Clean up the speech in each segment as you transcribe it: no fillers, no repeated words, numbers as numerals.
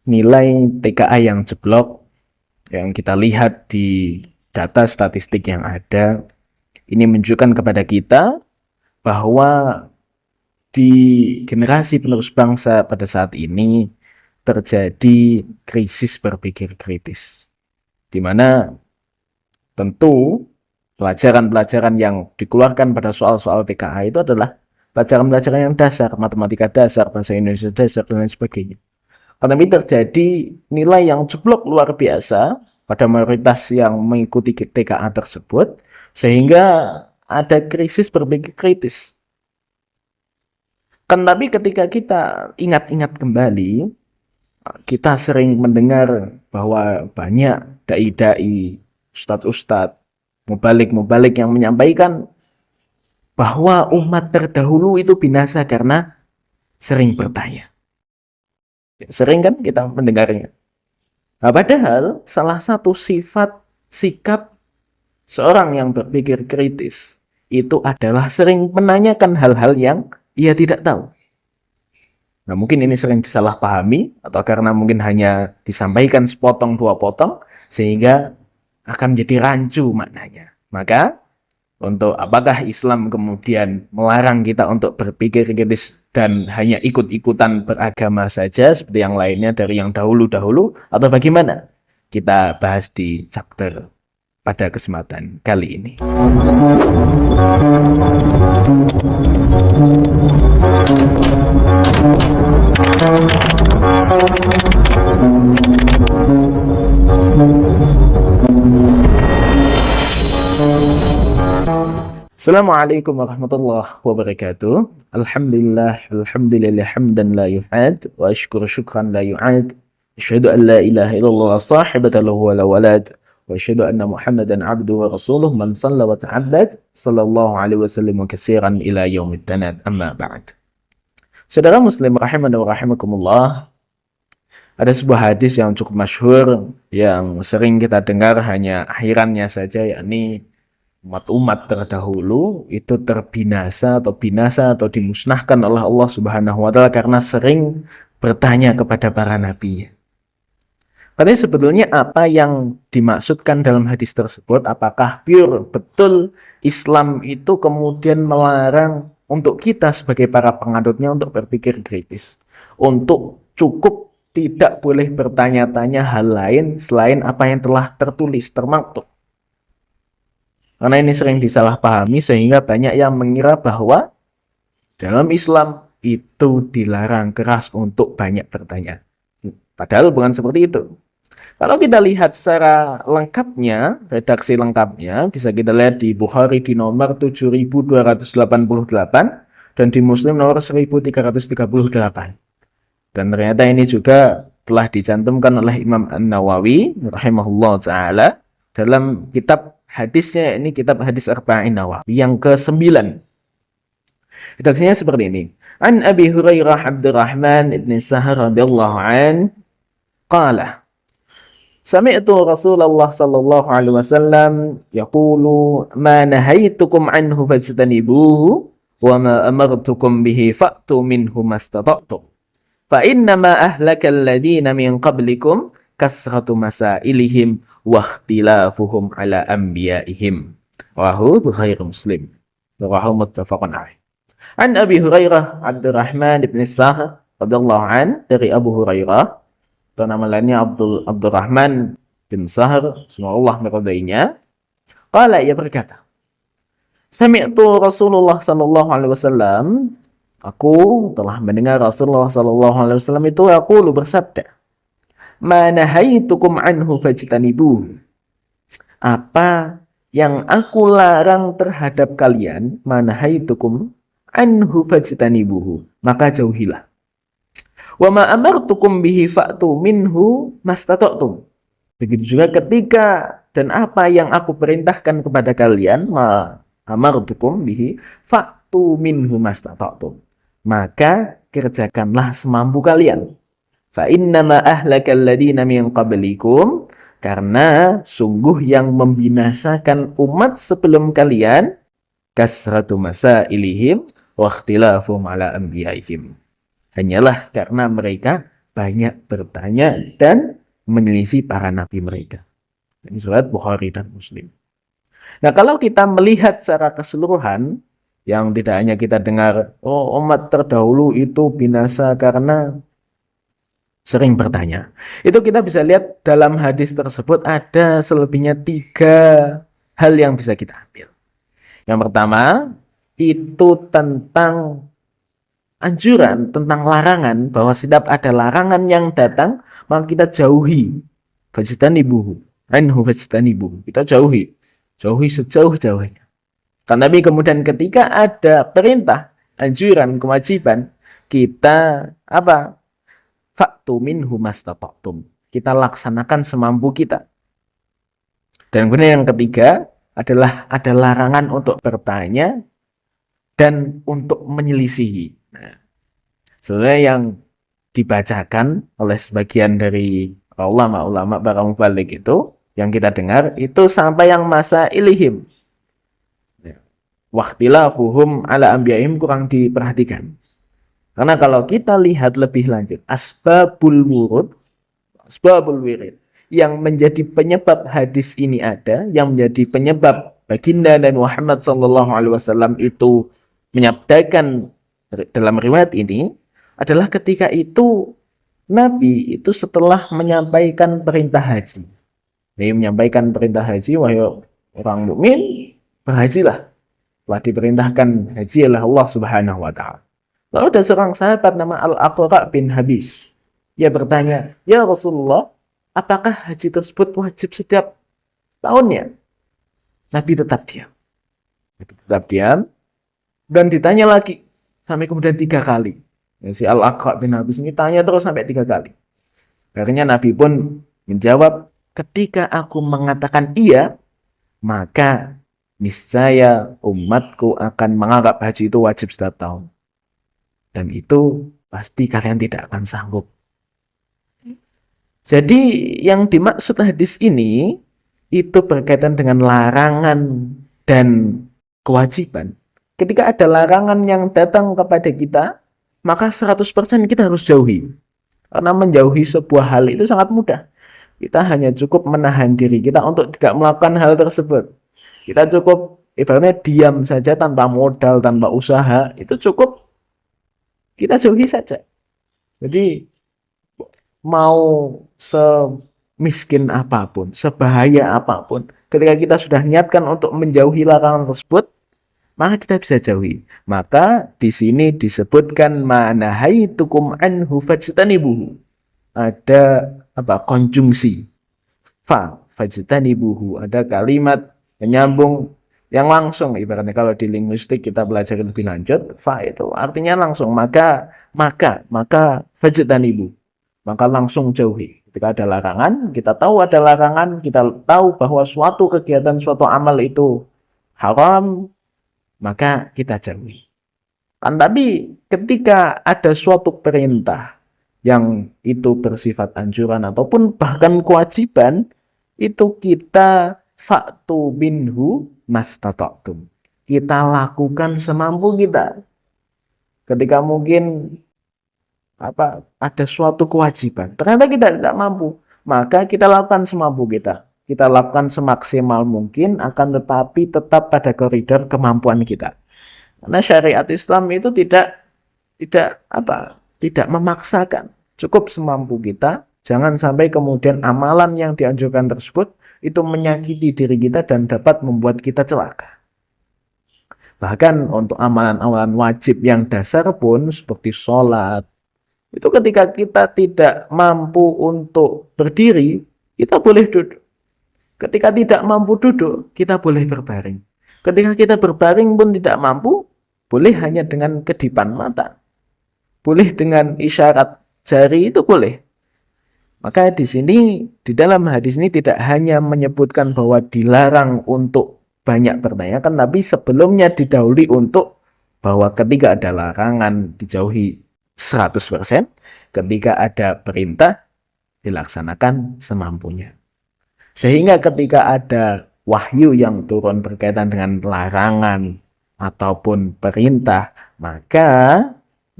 nilai TKA yang jeblok yang kita lihat di data statistik yang ada, ini menunjukkan kepada kita bahwa di generasi penerus bangsa pada saat ini terjadi krisis berpikir kritis, di mana tentu pelajaran-pelajaran yang dikeluarkan pada soal-soal TKA itu adalah pelajaran-pelajaran yang dasar, matematika dasar, bahasa Indonesia dasar, dan lain sebagainya. Tetapi terjadi nilai yang jeblok luar biasa pada mayoritas yang mengikuti TKA tersebut, sehingga ada krisis berpikir kritis. Tapi ketika kita ingat-ingat kembali, kita sering mendengar bahwa banyak dai-dai, ustadz-ustadz, mubalik-mubalik yang menyampaikan bahwa umat terdahulu itu binasa karena sering bertanya. Sering kan kita mendengarnya. Nah, padahal salah satu sikap seorang yang berpikir kritis itu adalah sering menanyakan hal-hal yang ia tidak tahu. Nah, mungkin ini sering disalahpahami atau karena mungkin hanya disampaikan sepotong dua potong sehingga akan menjadi rancu maknanya. Maka untuk apakah Islam kemudian melarang kita untuk berpikir kritis dan hanya ikut-ikutan beragama saja seperti yang lainnya dari yang dahulu-dahulu, atau bagaimana? Kita bahas di chapter pada kesempatan kali ini. Assalamualaikum warahmatullahi wabarakatuh. Alhamdulillah hamdan la yuhad wa ashkuru syukran la yu'ad. Asyhadu an la ilaha illallah sahibatan lahu wa la walad wa asyhadu anna Muhammadan abduhu wa rasuluh man shalla wa ta'abbad sallallahu alaihi wasallam katsiran ila yaumid tanad. Amma ba'd. Saudara muslim rahiman wa rahimakumullah, ada sebuah hadis yang cukup masyhur yang sering kita dengar hanya akhirannya saja, yakni umat-umat terdahulu itu binasa atau dimusnahkan oleh Allah Subhanahu wa taala karena sering bertanya kepada para nabi. Padahal sebetulnya apa yang dimaksudkan dalam hadis tersebut? Apakah pure betul Islam itu kemudian melarang untuk kita sebagai para penganutnya untuk berpikir kritis, untuk cukup tidak boleh bertanya-tanya hal lain selain apa yang telah tertulis, termaktub? Karena ini sering disalahpahami sehingga banyak yang mengira bahwa dalam Islam itu dilarang keras untuk banyak bertanya. Padahal bukan seperti itu. Kalau kita lihat secara lengkapnya, redaksi lengkapnya, bisa kita lihat di Bukhari di nomor 7288 dan di Muslim nomor 1338. Dan ternyata ini juga telah dicantumkan oleh Imam An-Nawawi rahimahullah ta'ala dalam kitab hadisnya, ini kitab hadis Arba'in Nawawi yang ke-9. Redaksinya seperti ini. An Abi Hurairah Abdurrahman ibn Sahar radhiyallahu an qala sami'tu Rasulullah sallallahu alaihi wasallam yaqulu ma nahaitukum anhu fajtanibuhu wa ma amartukum bihi fa'tu minhu mastata'tum fa innama ahlakal ladina min qablikum kasratu masailihim wa ikhtilafuhum ala anbiya'ihim. Rawahu Bukhari Muslim. Rawahu muttafaqun alaih. An Abi Hurairah Abdurrahman ibn Sakhr radhiyallahu an, dari Abu Hurairah, atau nama lainnya Abdurrahman bin Sakhr, semoga Allah meridainya. Qala, ia berkata, sami'tu Rasulullah sallallahu alaihi wasallam, aku telah mendengar Rasulullah sallallahu alaihi wasallam itu yaqulu, bersabda, ma nahaitukum anhu fajtanibuh, apa yang aku larang terhadap kalian, ma nahaitukum anhu fajtanibuhu, maka jauhilah. Wa ma amartukum bihi fa'tu minhu mastata'tum, begitu juga ketika dan apa yang aku perintahkan kepada kalian, ma amartukum bihi fa'tu minhu mastata'tum, maka kerjakanlah semampu kalian. Fa innama ahlakal ladina min qablikum, karena sungguh yang membinasakan umat sebelum kalian kasratu masailihim wa ikhtilafum ala anbiya'ihim, hanyalah karena mereka banyak bertanya dan menyelisih para nabi mereka. Ini surat Bukhari dan Muslim. Nah, kalau kita melihat secara keseluruhan, yang tidak hanya kita dengar, oh umat terdahulu itu binasa karena sering bertanya. Itu kita bisa lihat dalam hadis tersebut ada selebihnya 3 hal yang bisa kita ambil. Yang pertama, itu tentang anjuran, tentang larangan, bahwa setiap ada larangan yang datang, maka kita jauhi. Fajtanibuhu, anhu fajtanibuhu. Kita jauhi sejauh-jauhnya. Kan Nabi kemudian ketika ada perintah, anjuran, kewajiban, kita apa? Fa'tu minhu mastata'tum. Kita laksanakan semampu kita. Dan kemudian yang ketiga adalah ada larangan untuk bertanya dan untuk menyelisihi. Nah, sebenarnya yang dibacakan oleh sebagian dari ulama-ulama para mubalik itu, yang kita dengar itu sampai yang masa ilihim. Wakhtilafuhum ala anbiya'ihim kurang diperhatikan. Karena kalau kita lihat lebih lanjut, asbabul wirid, yang menjadi penyebab hadis ini ada, yang menjadi penyebab baginda dan Muhammad sallallahu alaihi wasallam itu menyabdakan dalam riwayat ini, adalah ketika itu Nabi itu setelah menyampaikan perintah haji. Nabi menyampaikan perintah haji, wahai orang mukmin, berhajilah. Telah diperintahkan haji oleh Allah Subhanahu wa taala. Lalu ada seorang sahabat nama Al-Aqra' bin Habis. Ia bertanya, "Ya Rasulullah, apakah haji tersebut wajib setiap tahunnya?" Nabi tetap diam. Dan ditanya lagi sampai kemudian 3 kali. Si Al-Aqra' bin Habis ini tanya terus sampai 3 kali. Akhirnya Nabi pun menjawab, "Ketika aku mengatakan iya, maka niscaya umatku akan menganggap haji itu wajib setiap tahun. Dan itu pasti kalian tidak akan sanggup." Jadi yang dimaksud hadis ini itu berkaitan dengan larangan dan kewajiban. Ketika ada larangan yang datang kepada kita, maka 100% kita harus jauhi. Karena menjauhi sebuah hal itu sangat mudah. Kita hanya cukup menahan diri kita untuk tidak melakukan hal tersebut. Kita cukup ibaratnya diam saja tanpa modal, tanpa usaha, itu cukup kita jauhi saja. Jadi mau semiskin apapun, sebahaya apapun, ketika kita sudah niatkan untuk menjauhi larangan tersebut, maka kita bisa jauhi. Maka di sini disebutkan manahaitukum anhu fajtanibuhu. Ada konjungsi fajtanibuhu, ada kalimat menyambung yang langsung, ibaratnya kalau di linguistik kita belajar lebih lanjut, fa itu artinya langsung, maka fajtanibu, maka langsung jauhi. Ketika ada larangan, kita tahu ada larangan, kita tahu bahwa suatu kegiatan, suatu amal itu haram, maka kita jauhi. Tapi ketika ada suatu perintah yang itu bersifat anjuran ataupun bahkan kewajiban, itu kita fa'tu minhu mastata'tum. Kita lakukan semampu kita. Ketika mungkin ada suatu kewajiban, ternyata kita tidak mampu, maka kita lakukan semampu kita. Kita lakukan semaksimal mungkin, akan tetapi tetap pada koridor kemampuan kita. Karena syariat Islam itu tidak memaksakan, cukup semampu kita. Jangan sampai kemudian amalan yang dianjurkan tersebut itu menyakiti diri kita dan dapat membuat kita celaka. Bahkan untuk amalan-amalan wajib yang dasar pun seperti sholat, itu ketika kita tidak mampu untuk berdiri, kita boleh duduk. Ketika tidak mampu duduk, kita boleh berbaring. Ketika kita berbaring pun tidak mampu, boleh hanya dengan kedipan mata. Boleh dengan isyarat jari, itu boleh. Maka di sini, di dalam hadis ini tidak hanya menyebutkan bahwa dilarang untuk banyak bertanya, kan, tapi sebelumnya didahului untuk bahwa ketika ada larangan dijauhi 100%, ketika ada perintah dilaksanakan semampunya. Sehingga ketika ada wahyu yang turun berkaitan dengan larangan ataupun perintah, maka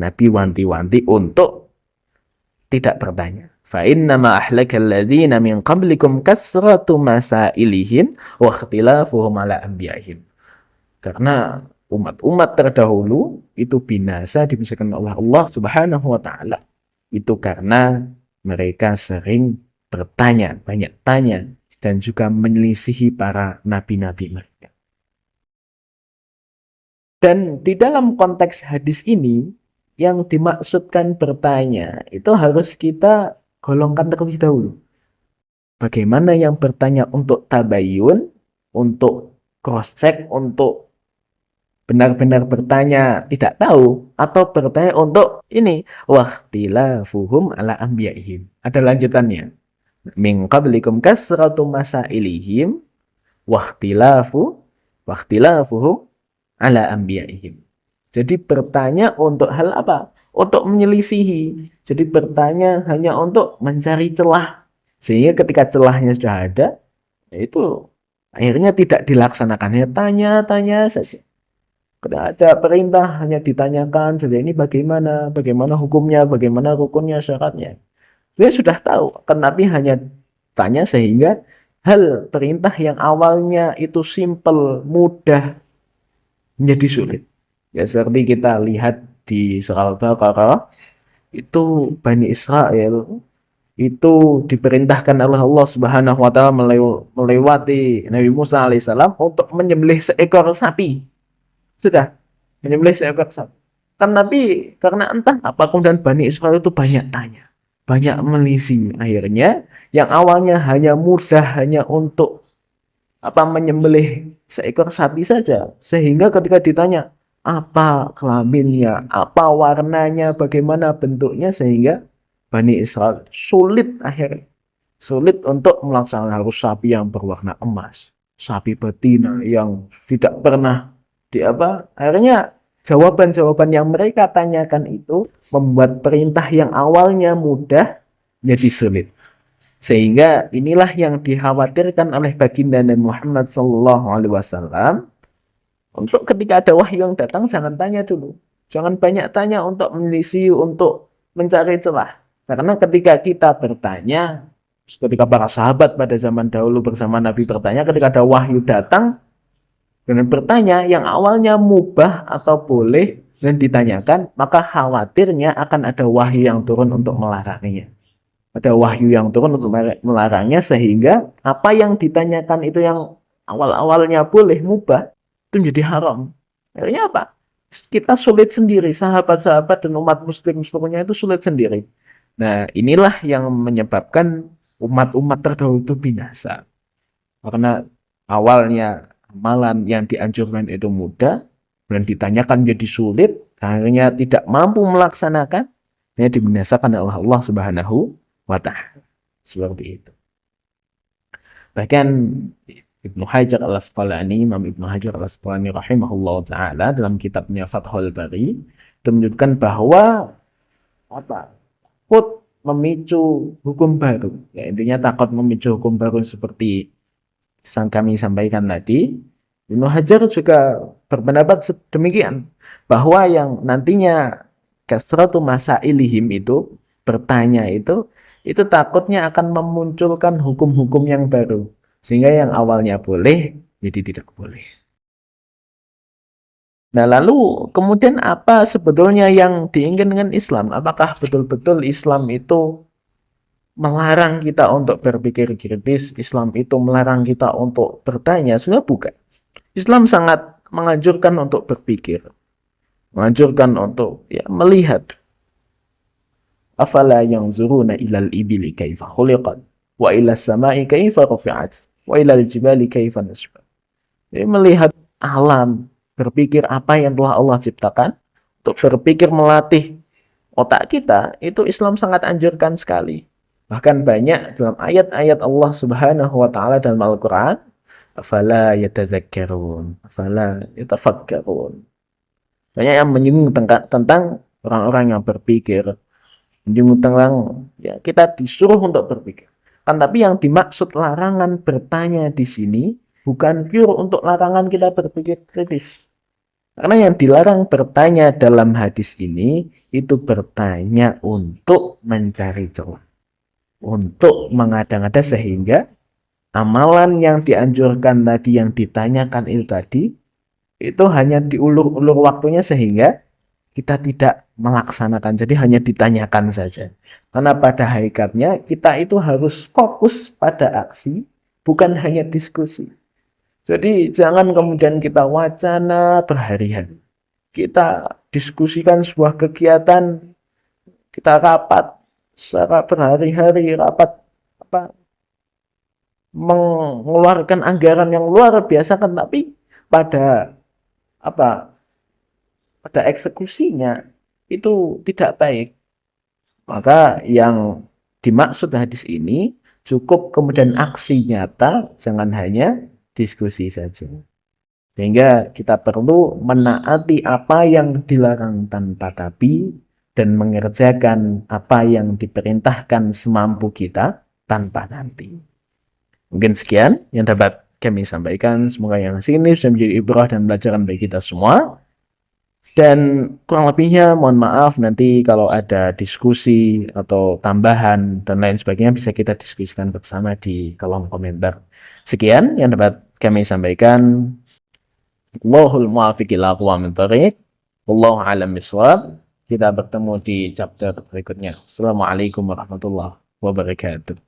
Nabi wanti-wanti untuk tidak bertanya. Fa innama ahlakal ladzina min qablikum kasratu masailihim wa ikhtilafuhum ala anbiya'ihim. Karena umat-umat terdahulu itu binasa dibinasakan oleh Allah Subhanahu wa taala. Itu karena mereka sering bertanya, banyak tanya dan juga menyelisihi para nabi-nabi mereka. Dan di dalam konteks hadis ini yang dimaksudkan bertanya itu harus kita golongkan terlebih dahulu. Bagaimana yang bertanya untuk tabayun, untuk cross check, untuk benar-benar bertanya tidak tahu, atau bertanya untuk ini waqtilafuhum ala anbiya'ihim. Ada lanjutannya. Min qablikum kasratu masailihim waqtilafuhum ala anbiya'ihim. Jadi bertanya untuk hal apa? Untuk menyelisihi. Jadi bertanya hanya untuk mencari celah. Sehingga ketika celahnya sudah ada, itu akhirnya tidak dilaksanakan. Hanya tanya-tanya saja. Ketika ada perintah hanya ditanyakan saja, ini bagaimana hukumnya, bagaimana rukunnya, syaratnya. Dia sudah tahu, tapi hanya tanya sehingga hal perintah yang awalnya itu simple, mudah, menjadi sulit. Ya seperti kita lihat di surah Al-Baqarah, itu Bani Israel itu diperintahkan oleh Allah Subhanahu wa taala melewati Nabi Musa alaihissalam untuk menyembelih seekor sapi. Sudah menyembelih seekor sapi. Tapi karena entah apa kemudian Bani Israel itu banyak tanya, banyak melisih. Akhirnya yang awalnya hanya mudah, hanya untuk menyembelih seekor sapi saja, sehingga ketika ditanya apa kelaminnya, apa warnanya, bagaimana bentuknya, sehingga Bani Israel sulit untuk melaksanakan. Harus sapi yang berwarna emas, sapi betina yang tidak pernah akhirnya jawaban-jawaban yang mereka tanyakan itu membuat perintah yang awalnya mudah menjadi sulit. Sehingga inilah yang dikhawatirkan oleh baginda Nabi Muhammad SAW. Untuk ketika ada wahyu yang datang, jangan tanya dulu. Jangan banyak tanya untuk menelisih, untuk mencari celah. Karena ketika kita bertanya, ketika para sahabat pada zaman dahulu bersama Nabi bertanya, ketika ada wahyu datang, dengan bertanya yang awalnya mubah atau boleh dan ditanyakan, maka khawatirnya akan ada wahyu yang turun untuk melarangnya. Ada wahyu yang turun untuk melarangnya, sehingga apa yang ditanyakan itu yang awal-awalnya boleh, mubah, itu menjadi haram. Akhirnya apa? Kita sulit sendiri, sahabat-sahabat dan umat muslim seluruhnya itu sulit sendiri. Nah, inilah yang menyebabkan umat-umat terdahulu itu binasa. Karena awalnya amalan yang dianjurkan itu mudah, dan ditanyakan jadi sulit, akhirnya tidak mampu melaksanakan, ini dibinasakan oleh Allah Subhanahu wa ta'ala. Seperti itu. Bahkan Ibnu Hajar al-Asqalani, Imam Ibnu Hajar al-Asqalani rahimahullah ta'ala dalam kitabnya Fathul Bari itu menunjukkan bahwa takut memicu hukum baru. Ya, intinya takut memicu hukum baru seperti yang kami sampaikan tadi. Ibnu Hajar juga berpendapat demikian, bahwa yang nantinya kasratu masailihim itu bertanya itu takutnya akan memunculkan hukum-hukum yang baru. Sehingga yang awalnya boleh, jadi tidak boleh. Nah, lalu kemudian apa sebetulnya yang diinginkan dengan Islam? Apakah betul-betul Islam itu melarang kita untuk berpikir kritis? Islam itu melarang kita untuk bertanya? Sebenarnya bukan. Islam sangat menganjurkan untuk berpikir. Menganjurkan untuk melihat. Afala yanzuruna ilal ibili kaifa khuliqat wa ila samai kaifa rufi'at wa ilal jibali kaifa nusibat. Jadi melihat alam, berpikir apa yang telah Allah ciptakan, untuk berpikir melatih otak kita, itu Islam sangat anjurkan sekali. Bahkan banyak dalam ayat-ayat Allah Subhanahu wa taala dalam Al-Qur'an, afala yatadzakkarun, afala yatafakkarun. Banyak yang menyinggung tentang orang-orang yang berpikir, menyinggung tentang kita disuruh untuk berpikir. Tapi yang dimaksud larangan bertanya di sini bukan pure untuk larangan kita berpikir kritis. Karena yang dilarang bertanya dalam hadis ini itu bertanya untuk mencari celah, untuk mengada-ngada, sehingga amalan yang dianjurkan tadi, yang ditanyakan itu tadi, itu hanya diulur-ulur waktunya sehingga kita tidak melaksanakan. Jadi hanya ditanyakan saja. Karena pada hakikatnya kita itu harus fokus pada aksi, bukan hanya diskusi. Jadi jangan kemudian kita wacana berhari-hari. Kita diskusikan sebuah kegiatan, kita rapat secara berhari-hari, rapat apa, mengeluarkan anggaran yang luar biasa kan, tapi pada apa, pada eksekusinya itu tidak baik. Maka yang dimaksud hadis ini cukup kemudian aksi nyata, jangan hanya diskusi saja. Sehingga kita perlu menaati apa yang dilarang tanpa tapi, dan mengerjakan apa yang diperintahkan semampu kita tanpa nanti. Mungkin sekian yang dapat kami sampaikan. Semoga yang sini bisa menjadi ibrah dan pelajaran bagi kita semua. Dan kurang lebihnya mohon maaf, nanti kalau ada diskusi atau tambahan dan lain sebagainya bisa kita diskusikan bersama di kolom komentar. Sekian yang dapat kami sampaikan. Wallahul muwaffiq ila aqwamit thoriq. Wallahu a'lam bishawab. Kita bertemu di chapter berikutnya. Assalamualaikum warahmatullahi wabarakatuh.